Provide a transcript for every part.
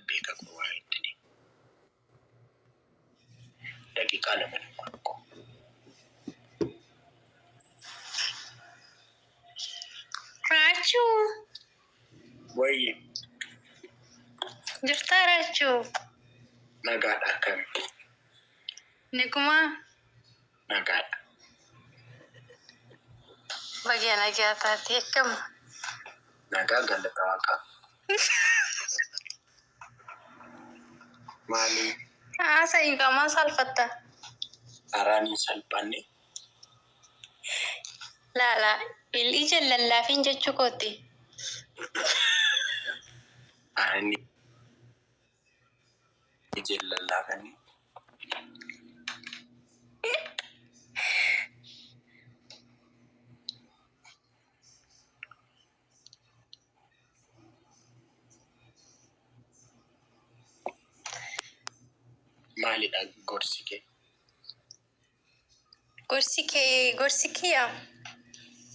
بيك قواعد دي دقيقة لما نقول Rachuu وي jirtaa Rachuu nagaadha akkami nigumaa nagaadha baga nagaa taatee akkam nagaa galata waaqaa maali haasa'ii qamaa salfatta araanii salphanne laala ilii jallallaafiin jechuu kooti araanii jallallaafanne maalidha gorsi kee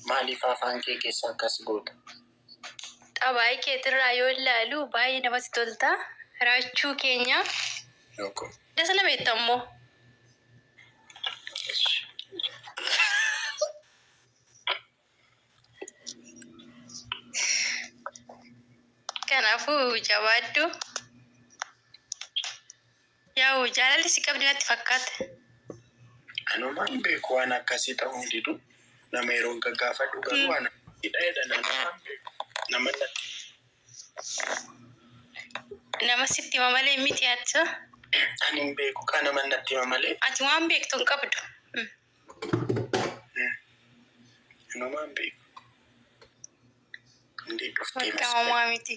maaliif afaan kee keessa akkas goota xabaayii keetirraa yoo ilaalu baay'ee namatti tolta Rachuu keenya yoko dasa nama ittammoo kanaafuu jabaaddu yaa'u jaalalli si qabdi natti fakkaata anumaan beeku waan akkasii ta'uu didu nama yeroon gaggaafadhu garuu waan hidhaedha namaan beeku nama sitti hima malee miti ati ani hin beeku kan nama natti hima malee ati waan beektu hin qabdu anumaan beeku indee Qaamamaa miti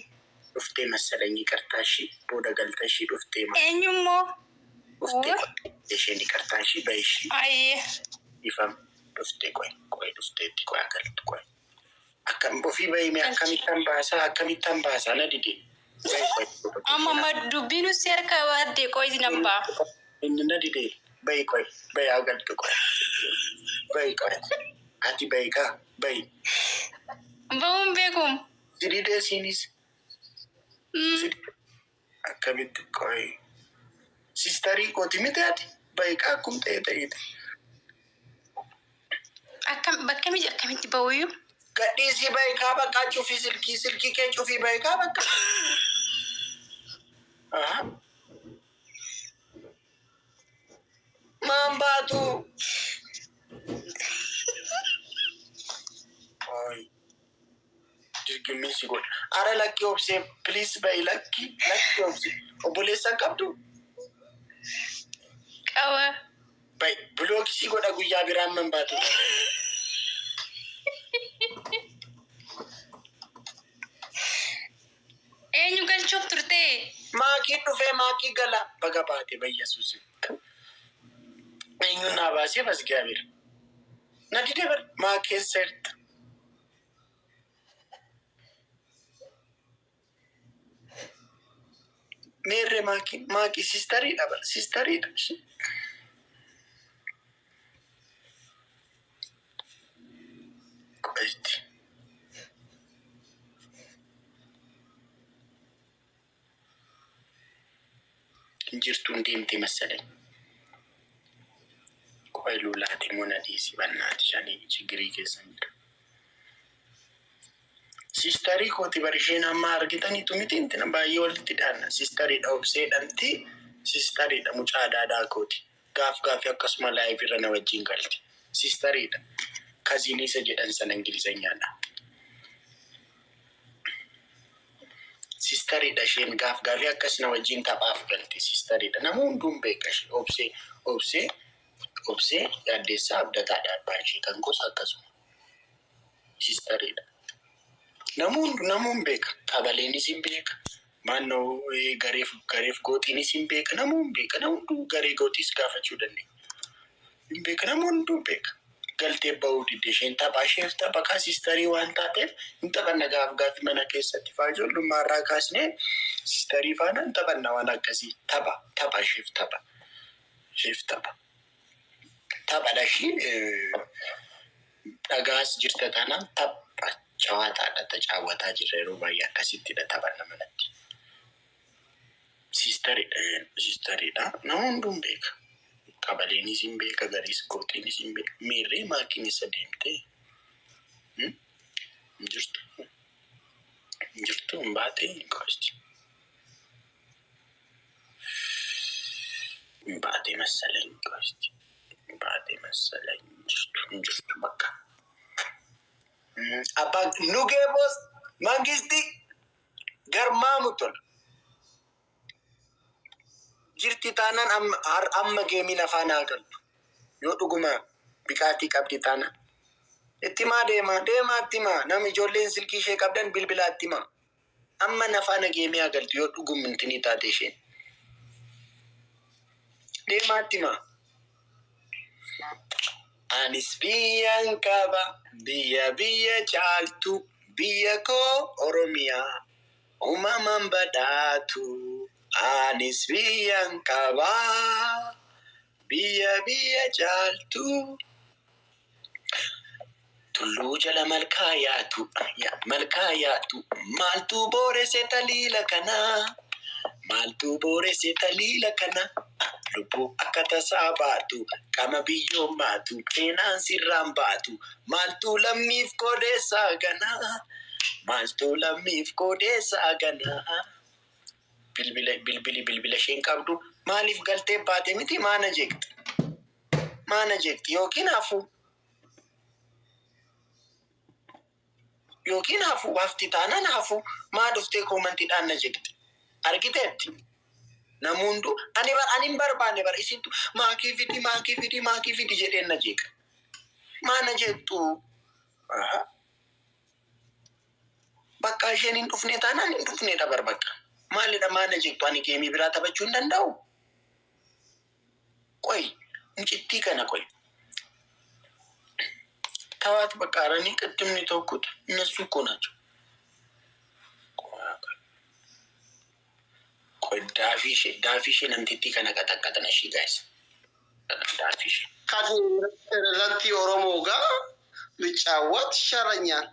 dhuftee masalanii qartaashii booda galtashii dhuftee eenyummoo dhuftee isheen qartaashii bayishii ayyee ifam dhuftee qoy dhufteetti qoy agaltu qoy akkam ofii bayime akkamittan baasa na dide amma dubbiin usi harka baadde qoyti nambaa inni na dide bay agaltu qoy ati bay ka bay ba'uun beekum sidide sinis akkamitti qoy sistarii kooti miti ati bay ka akkum ta'e bakka miti akkamitti ba'uyyuu gadhiisii bay ka bakka cufii silkii kee cufii bay ka bakka maan baatu dirgimii si godha ara lakki obsee please bay lakki obsee obboleessan qabdu qaba bay blooki si godha guyyaa biraan man baatu eenyu galchuuf turte maakii dhufee maakii gala baga baate bay yesuusi eenyu naa baasee bas gaabir na dide bar maakee seerta meerre maakii sistariidha bar sistariidha qoyti jirtuun deemte masalee qoy lulaati mona dhiisi bannaati shanii chigirii keessan jira sistarii kooti bar isheen amma argitaniitu miti intina baay'ee walitti dhaanna sistariidha obsee dhanti sistariidha mucaa daadaa kooti gaafii akkasuma laayif irra na wajjin galti sistariidha kaziinisa jedhan sana ingilizanyaadha sistariidha isheen gaafii akkas na wajjin taphaaf galti sistariidha nama hunduun beeka ishee obsee yaaddeessaa abdataadha abbaan ishee kan gosa akkasuma sistariidha namuun beeka qabaleenis hin beeka maannoo gareef gooxiinis hin beeka namuun beeka namuun garee gooxiis gaafachuu dandeenya hin beeka namuun beeka galtee ba'uu didde isheen taphaasheef tapha kaa sistarii waan taateef hin taphanna gaafii mana keessatti faa ijoollummaarraa kaasnee sistarii faana hin taphanna waan akkasii tapha isheef taphadha ishii dhagaas jirta taanaan tapha cawaataadha tacaawwataa jirra yeroo baay'ee akkasittidha taphanna manatti Sistariidha. Namoonni hunduu beeka. Qabaleenis hin beeka, gariis gootiinis hin beeka. Miirree maakiin isa deemtee jirtu hin baatee hin qosti. Hin baatee masala hin qosti. Hin baatee masala hin jirtu bakka. Abbaan nugee boos mangisti garmaamu tola. Jirti taanaan amma geemiin afaan haa galtu. Yoo dhuguma biqaatii qabdi taanaan. Itti maa deemaa itti maa. Namni ijoolleen silkii ishee qabdan bilbilaa itti maa. Amma nafaana geemii haa galtu yoo dhuguma intinii taate isheen. Deemaa itti maa. Anis biyyan qaba biyya caaltu biyya koo Oromiyaa uumamaan badhaatu. Anis biyyan qaba biyya caaltu. Tulluu jala malkaa yaatu maaltu booresse taliila kana lubbuu akka tasaa baatu qama biyyoon baatu qeenaan sirraan baatu maaltu lammiif qoodeessaa ganaa. Bilbila isheen qabdu maaliif galtee baate miti maana jeekti yookiin hafu wafti taanaan hafu maa dhuftee koomantiidhaan na jeekti argiteetti namuundu ani hin barbaanne bar isintu maakii fidi jedheen na jeeka maana jeektu bakka isheen hin dhufne taanaan hin dhufne dabar bakka. Maalidha maana jeektu ani geemii biraa taphachuu hin danda'u. Qoy mucittii kana qoy. Tawaat baqaaranii ቅድምni tokkotu እነሱ እኮ ናቸው። ቆይ ዳፊሽ ነምቲቲ kana ቀጠቀጥነ እሺ ጋይስ ዳፊሽ ከረንቲ ኦሮሞ ጋር ልጫወት ይሻለኛል።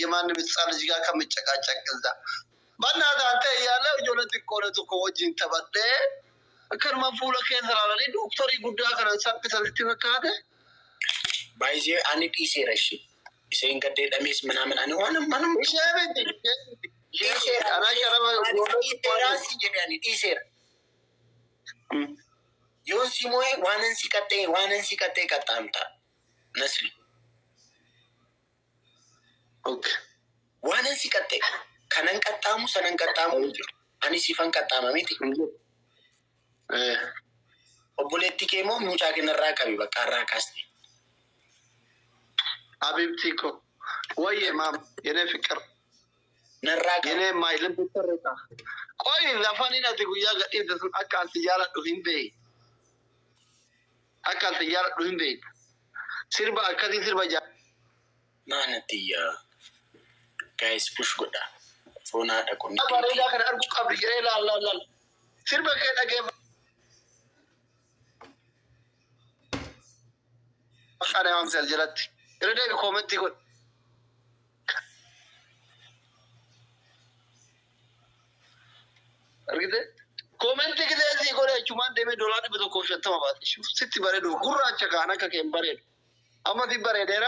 የማንም ህፃን ልጅ ጋር ከምጨቃጨቅ እዛ በእናትህ አንተ እያለ ጆለት ቆረጡ ከወጅን ተበደ ከርማ ፉለ ከንራለ ዶክተር ጉዳይ ከረንሳብ ተልቲ መካደ ባይዜ አኒ ዲሴረሽ ኢሴን ገደ ደሜስ ምናምን አኒ ማንም ዲሴራ አና ሸረባ ዲሴራሲ ጀዳኒ ዲሴራ ዮን ሲሞይ ዋነን ሲቀጠይ ቀጣምታ ነስሊ ኦኬ ዋነን ሲቀጠይ kanan qaxxaamu sanan qaxxaamu jiru ani sifan qaxxaama miti obboleetti kee moo mucaa kanarraa qabi bakka irraa kaasti habibti ko waye maam የኔ ፍቅር narraa የኔ ማይልም ተረታ ቆይ ለፋኒና ትጉያ ገዲት አካንት ያላዱ ሂንቤ ሲርባ አካዲ ሲርባ ጃ ማነትያ ጋይስ ፑሽ ጎዳ ፎና ደቁን ባሬዳ ከን አርጉ ቀብሪ ይሬላ አላላል ሲርባ ከደገ አካዳ ማምሰል ጀላት ይረዳ ኮሜንት ይጎ አርግደ ኮሜንት ግዴዚ ጎዳቹ ማን ደሜ ዶላር በተኮ ሸተማ ባትሽ ሲቲ ባሬዶ ጉራቻ ካና ከከም ባሬዶ አማዲ ባሬዴራ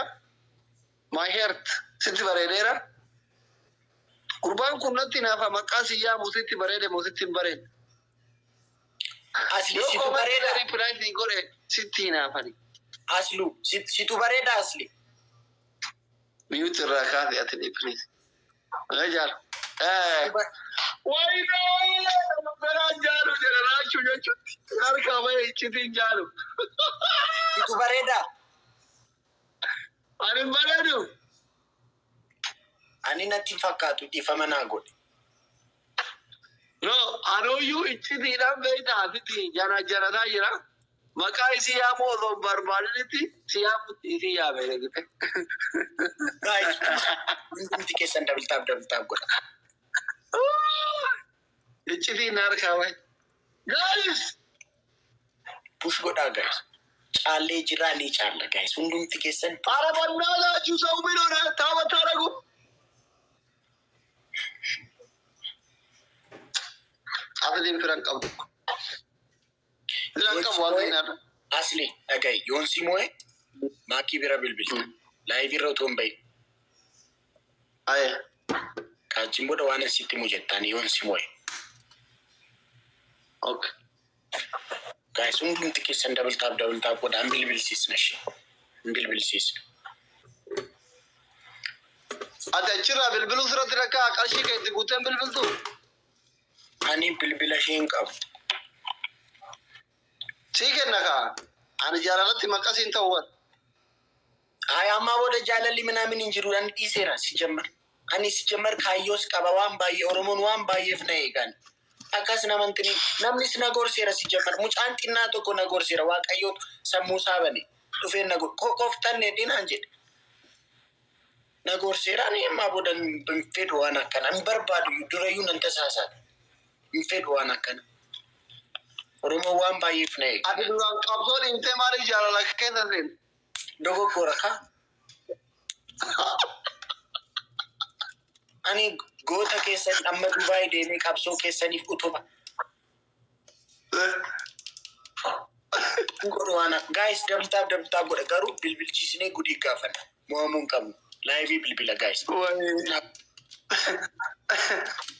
ማይ ሄርት ሲቲ ባሬዴራ ጉርባን ኩነቲ ናፋ መቃሲያ ሙሲቲ ባሬደ ሙሲቲ ባሬድ asli situ bareda ሪፕላይ ጎሬ ሲቲ ናፋኒ aslu situ bareda asli ሚዩት ራካት ያትኒ ፕሊዝ አጃል ወይኔ በራጃሉ ጀራቹ ጆቹ አርካባ ይቺቲን ጃሉ situ bareda አሪም ባሬዱ ani natti fakkaatu ifamana godhe no anoyu ichiti beita atiti jana dayira makai siyamu lo barbaliti siyamu ya belegite guys inti kesan double tap godha ichiti narkawe guys push godha guys challe jira ni challe guys hundumti kesan arabana ju sau minora tabataragu أصلي فرنك أبو فرنك أبو أصلي أصلي أجاي يونسي موي ما كبيرة بالبلد لا يبيرو تومبي أيه كاجمبو دوانا سيتي مجتاني يونسي موي أوكي guys undum tikisen double tap wada ambil sis nashi ambil sis أتأشر بالبلو سرت لك أكاشي كي تقولين بالبلو ani bilbila shin qab سيكن نكا أنا جارلتي مكاسين تاور ay amma wada jalali minamin injiru an isera sijamar ani sijamar kayos qabawan baye oromon wan baye fna egan akas namantini namni sina gorsera sijamar mucaan tinna tokko na gorsera waaqayyot sammu sabani dufe na qoftan ne din anjed na gorsera ni amma bodan binfed wana kan an barbadu durayu nan tasasa binfed wana kan oromo wan baye fna egan أبي دوان كابزون إنت مالي جارلك كذا زين dogo goraka ani gota kesan amma dubai de ne kapso kesan if utuba ngorwana guys double tap goda garu bilbil chisine gudi gafan mo mun kam live bilbila guys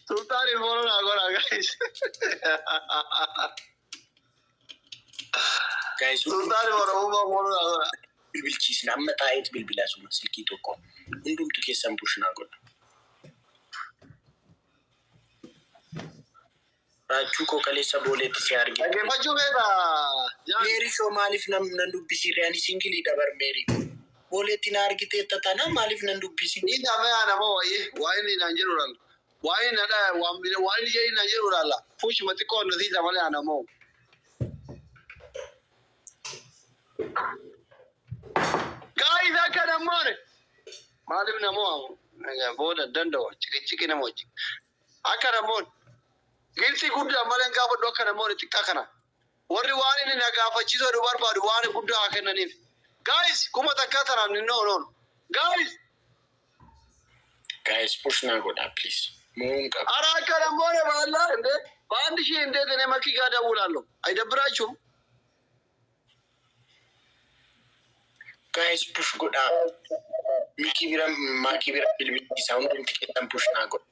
Sultani Morona agora guys guys Sultani Morona agora bilbil chisine amma taayet bilbila suma silki tokko undum to kesan pushna goda Rachuko kalesa bolet si argi. Age fachu beda. Meri show malif nandu bisi reani singili dabar Meri. Bolet ina argi te tatana malif nandu bisi. Ni dame ana mo wai ni nanjiru ral. Wai na da wai ni jai nanjiru ral. Push mati ko nazi damale ana mo. Guys akana more. Malif na mo. Nga boda dando chiki na mo. Akana mo. Gilsi gudda malen gafa doka na moni tikakana wari wani ni nagafa chizo do barbadu wani gudda akana ni guys kuma takatana ni no guys push na goda please munga ara kana mone wala inde bandi shi inde ne maki gada wulallo ay dabrachu guys push goda makibira bilbil sound tikitan push na goda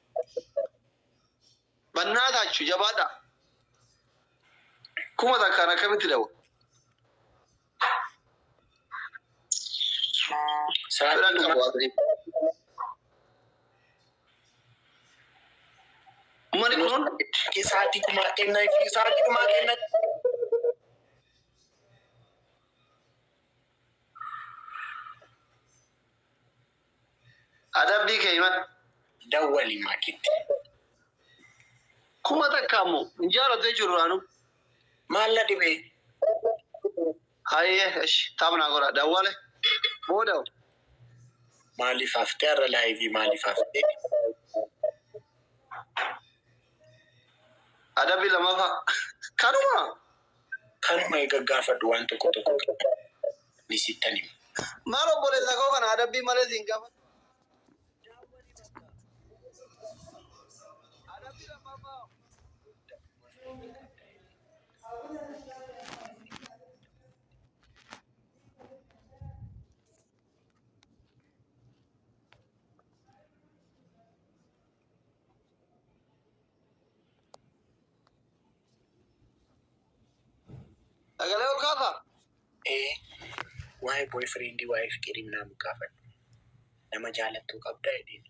bannadachu jabada kuma zakana kamiti dawo saran ka mani kun ke saati kuma kenna fi saati kuma kenna adabi kayman dawali makit kuma takamo njaro te churanu malla dibe haye esh tabna gora dawale moda mali fafter live mali fafter adabi lama fa kanuma gaggafa duwan to ko ni sitani malo bole zago kana adabi male zinga agale ol kafa why boyfriend wife kirim na mukafa nama jalatu kabda edin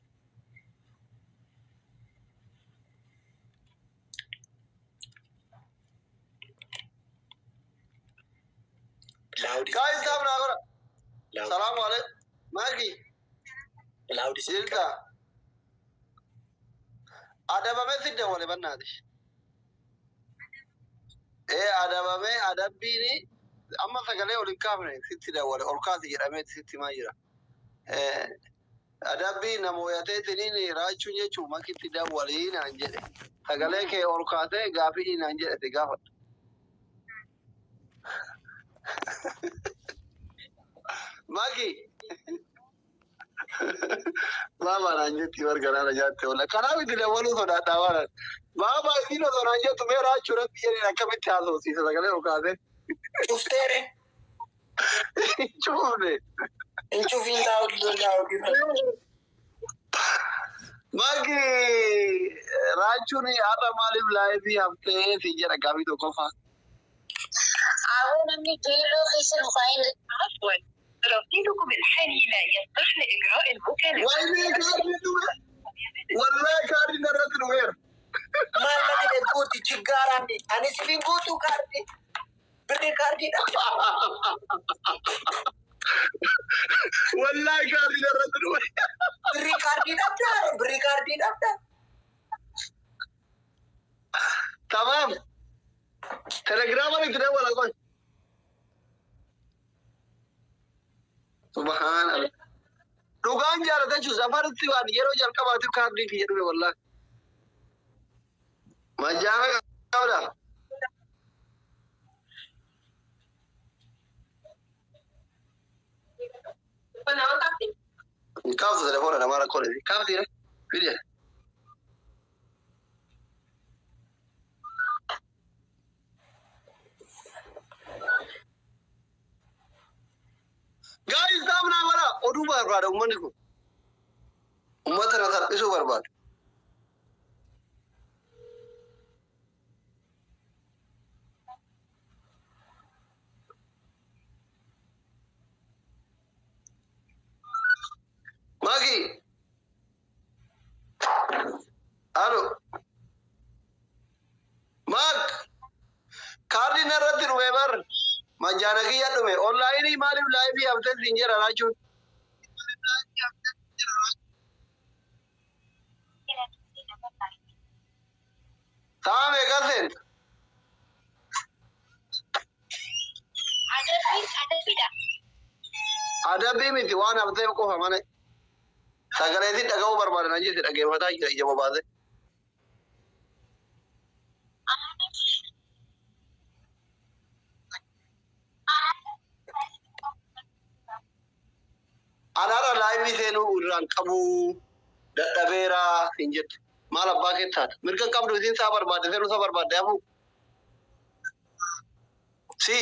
loud guys tabna gora loud salam alaikum magi loud silta adaba me sidde wale bannadish adabame adabini amma sagale olin kamne sitti da wale olkaati jedhame sitti ma jira adabi namoyate tinini rachu jechu makitti da wale nan jedhe sagale ke olkaate gafi nan jedhe te gafa magi mama nan jetti wargana na jatte wala kana bi da walu so da tawaran بابا يدينا زناجة تميرا شرب بيجي نكمل تازو سيسا تقولي وكذا شفتيري شوفني نشوفين داود ماكي راجوني هذا مالي بلاي في هفته في جرا قابي تو كفا أعونا من جيلو خيس الفاين عفوا رصيدكم الحالي لا يصلح لإجراء المكالمة ويني كاردي والله كاردي نرد نوير ما لقيت بوتي تجاراني أنا سبين بوتو كاردي بري كاردي والله كاردي نرد نوير بري كاردي دابدا تمام تليجرام اللي كده ولا كوي سبحان الله دوغان جارة شو سفر تيوان يرو جال كباتي كاردي في يدوي والله ما جانا كاولا كاف تليفون أنا ما ركول دي كاف دي فيديو guys damna wala odu barbada ummaniko ummatana salbisu barbada magi allo mag kardi narati ruwebar manjana ki yaddo me online hi mali live hi hafte zinjera rachu tame gasen adabi miti wan hafte ko hamane sagareti dagaw barbada naji se dage mata ijabo baze anara live senu uran kabu dadabera injet mala baket tat mirka kabdu din sabar bade senu sabar bade abu si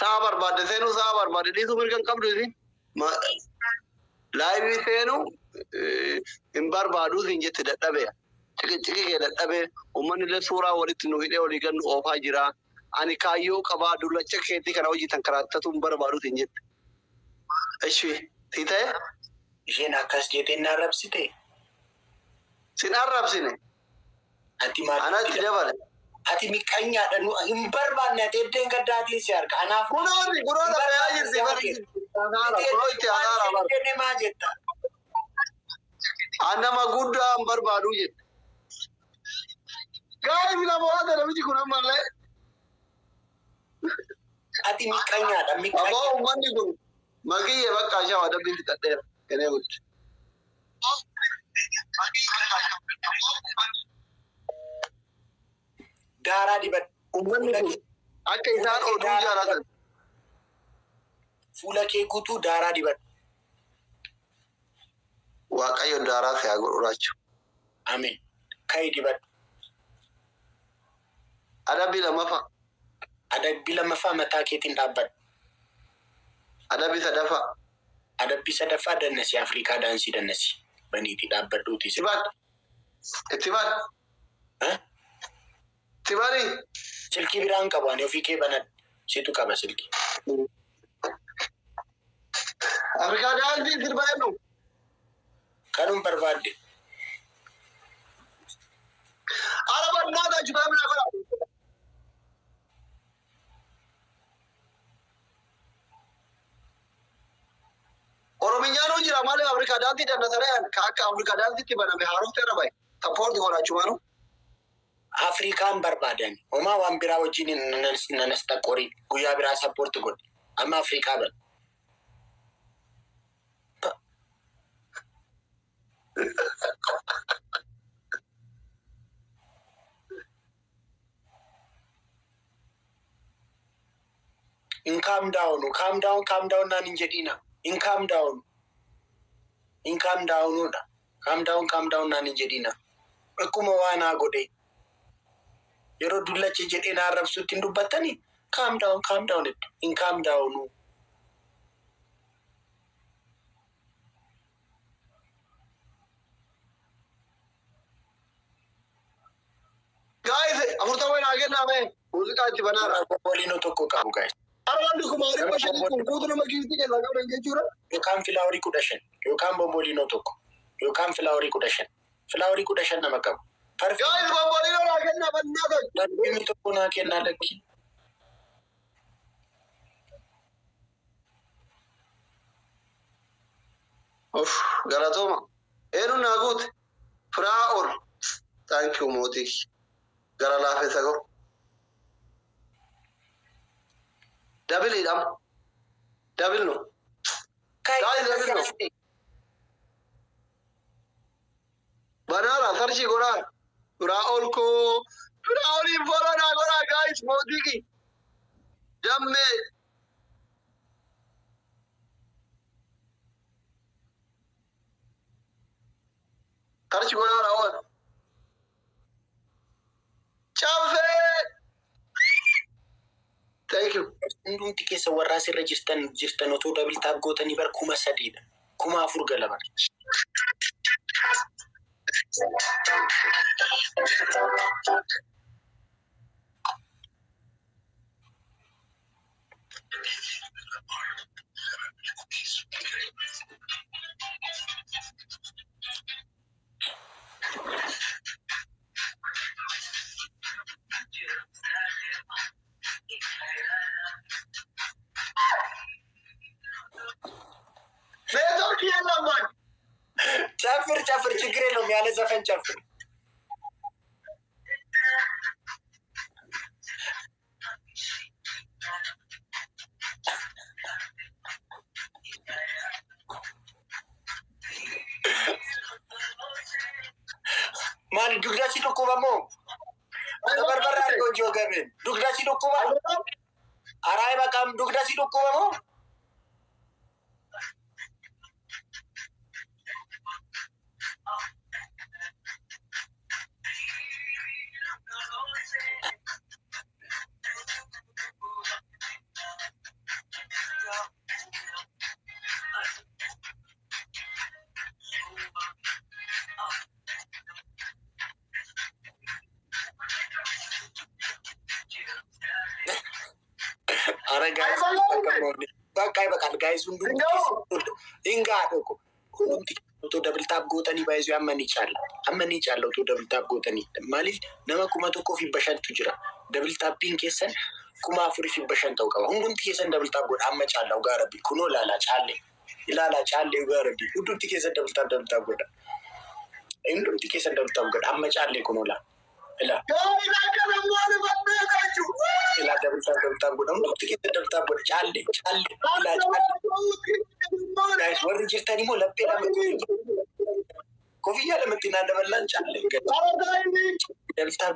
sabar bade senu sabar bade di mirka kabdu din ma live senu imbar badu injet dadabera tike ke dadabe umman le sura walit no hide wali gan ofa jira ani kayo kaba dulla cheketi kana hoji tankarata tumbar baru tinjit ashwi tita isheen akkas jeetee na rabsite sin arabsine ati maal ana tidabale ati miqanyaadha nu hin barbaanne ati eddeen gaddaatiin si harka anaaf kunoota baay'ee bari maa jetta anama guddaa hin barbaadu jette gaa'ii namoota namichi kun ammallee ati miqanyaadha aboo ummanni kun makiyye bakka shawa dabbiin fixadheera kenee guddi daaraa dibadhu ummanni kun akka isaan oduu jaalatan fuula kee guutuu daaraa dibadhu waaqayyo daaraa si haa godhu raachu amin ka'i dibadhu adabbii lammaffaa adabbii lammaffaa mataa keetiin dhaabbadhu adabbii sadaffaa adabbii sadaffaa dannasi afrikaa daansii dannasi baniitii dhaabbadhuuti itti baad itti baadii silkii biraan qabu ani ofii kee banadhu situ qaba silkii afrikaa daansii sirba jennu kanum barbaadde arabannaataa jutaamina godha orominyaan jira malee afrikaa daantii dandatareen ka akka afrikaa daantiitti baname haaromte irra bahe sappoorti godhachumaanu afrikaan barbaadan homaa waan biraa wajjin nanasta qorii guyyaa biraa sappoorti godhe amma afrikaa ban in calm down naan hin jedhina in calm down da Calm down naan hin jedhina. Akkuma waan haa godhe. Yeroo dullacha jedhee na arrabsuutti hin dubbattanii? Calm down jedhu. In calm down. Guys, afurta wayna agenna me. Muuziqaa itti banaa. Booliinoo tokko qabu guys. Arwandi kumaari bashani kun guutuu nama giifti keessa qaban jechuudha. Yookaan filaaworii 15 yookaan booliinoo tokko yookaan filaaworii 15. Filaaworii 15 nama qabu. Guys, booliinoo naa kenna bannaa ta'u. Namni tokko naa kennaa lakki. Galatooma. Eenyu naa guute? Firaa'ol. Thank you mootii. Gara laafessa ga'u. Dabiliidhaan. Dabilno. Guys, dabilno. Banaara sarchii godhaa. Firaa'ol koo. Firaa'oliin folonaa godhaa guys mootii. Jammee. Sarchii godhaa Raawwan. Chaafee. Thank you. Hundumti keessa warraa asirra jirtan otoo dabaltaaf gootanii bar 3,000 4,000 galaban. ጨፍር ችግር የለውም ያለ ዘፈን ጨፍር። ማን ዱግዳ ሲዶኩባሞ በርበራ ጎጆ ገበን ዱግዳ ሲዶኩባ አራይ በቃም ዱግዳ ሲዶኩባሞ በቃ ጋይስ ሁሉም እንጋዶ ቶ ደብልታፕ ጎተኒ ባይዙ አመን ይቻለው ቶ ደብልታፕ ጎተኒ ማሊፍ ነመ ኩመቶ ኮፊ በሸንቱ ጅራ ደብልታፒን ኬሰን ኩማ ፍሪ ፊ በሸንተው ቀባ ሁሉም ኬሰን ደብልታፕ ጎት አመጫለው ጋረቢ ኩኖ ላላ ጫሌ ጋረቢ ሁሉም ኬሰን ደብልታፕ ጎት ሁሉም ኬሰን ደብልታፕ ጎት አመጫሌ ኩኖ ላ لا لا دبلتاب قد أنا تكيد دبلتاب قد جالي لا جايز ورد جرتاني مو لبي لا كوفيا لما تنا دبلان جالي دبلتاب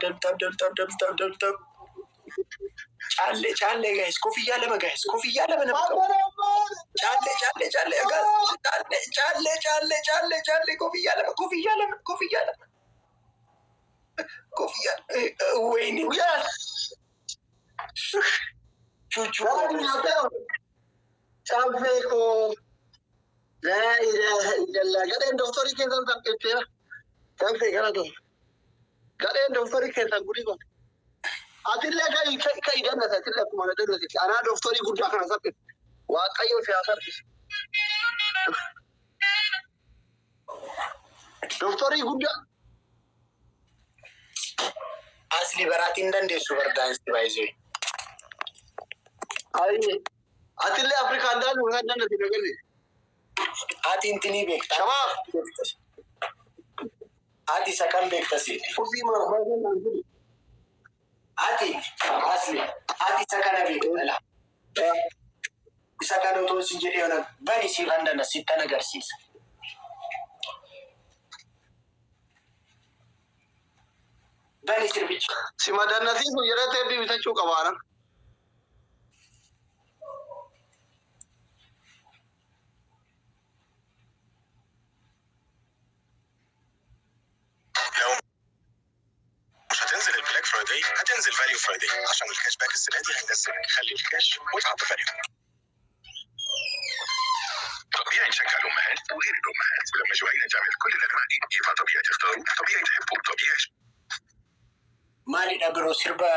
جالي جايز كوفيا لما نبقى جالي كوفيا لما كوفيا ويني شو شافيكو لا إله إلا الله قال دكتوري كذا تقول شافي قال دكتوري كذا قولي أتلا كاي جنة أتلا كمان تقول أنا دكتوري قلت لك أنا سبب واقعي في آخر دكتوري قلت asli baratiin dandeessu bardaan si baay'isee. Ayi, atiillee Afrikaan daanuu kan dandeessu nagarre. Ati intinii beektaa. Shamaa. Ati isa kan beektasi. Ofii maa ati asli isa kana beektala. Isa kana otoo si jedhee ona bani si vandana sitta nagarsiisa. Bani sirbichi. Si madannati sun jedhate bitachuu qabaana. فرايداي هتنزل فاليو فرايداي عشان الكاش باك السنه دي هينزلك. خلي الكاش وتحط فاليو. طبيعي نشجع الامهات وغير الامهات، ولما جوعينا تعمل كل الانواع دي يبقى طبيعي تختاروا، طبيعي تحبوا، طبيعي مالي دبرو سربا